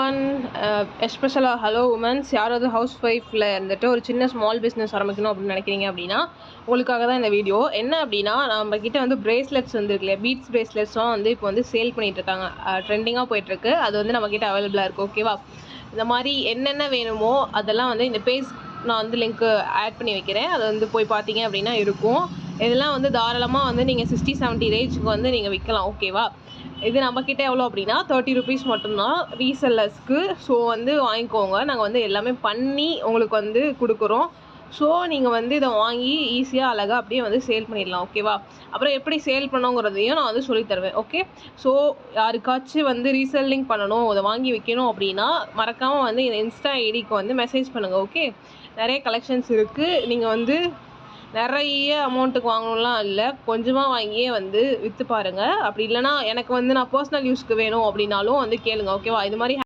One எஸ்பெஷலாக hello women's யாராவது house ஒய்ஃபில் இருந்துட்டு ஒரு சின்ன ஸ்மால் பிஸ்னஸ் ஆரம்பிக்கணும் அப்படின்னு நினைக்கிறீங்க அப்படின்னா உங்களுக்காக தான் இந்த வீடியோ. என்ன அப்படின்னா, நம்மக்கிட்ட வந்து பிரேஸ்லெட்ஸ் வந்துருக்கு இல்லையா, பீட்ஸ் பிரேஸ்லெட்ஸ்லாம் வந்து இப்போ வந்து சேல் பண்ணிகிட்ருக்காங்க. ட்ரெண்டிங்காக போயிட்டுருக்கு. அது வந்து நம்மக்கிட்ட அவைலபிளாக இருக்குது. ஓகேவா? இந்த மாதிரி என்னென்ன வேணுமோ அதெல்லாம் வந்து இந்த பேஜ் நான் வந்து லிங்க்கு ஆட் பண்ணி வைக்கிறேன். அதை வந்து போய் பார்த்தீங்க அப்படின்னா இருக்கும். இதெல்லாம் வந்து தாராளமாக வந்து நீங்கள் 60-70 ரேஞ்சுக்கு வந்து நீங்கள் விற்கலாம். ஓகேவா? இது நம்மக்கிட்ட எவ்வளோ அப்படின்னா 30 ருபீஸ் மட்டும்தான் ரீசெல்லர்ஸ்க்கு. ஸோ வந்து வாங்கிக்கோங்க. நாங்கள் வந்து எல்லாமே பண்ணி உங்களுக்கு வந்து கொடுக்குறோம். ஸோ நீங்கள் வந்து இதை வாங்கி ஈஸியாக அழகாக அப்படியே வந்து சேல் பண்ணிடலாம். ஓகேவா? அப்புறம் எப்படி சேல் பண்ணோங்கிறதையும் நான் வந்து சொல்லித் தருவேன். ஓகே. ஸோ யாருக்காச்சும் வந்து ரீசெல்லிங் பண்ணணும், அதை வாங்கி விற்கணும் அப்படின்னா மறக்காமல் வந்து இந்த இன்ஸ்டா ஐடிக்கு வந்து மெசேஜ் பண்ணுங்கள். ஓகே. நிறைய கலெக்ஷன்ஸ் இருக்குது. நீங்கள் வந்து நிறைய அமௌண்ட்டுக்கு வாங்கணும்லாம் இல்லை, கொஞ்சமாக வாங்கியே வந்து விற்று பாருங்கள். அப்படி இல்லைனா எனக்கு வந்து நான் பர்சனல் யூஸ்க்கு வேணும் அப்படின்னாலும் வந்து கேளுங்க. ஓகேவா? இது மாதிரி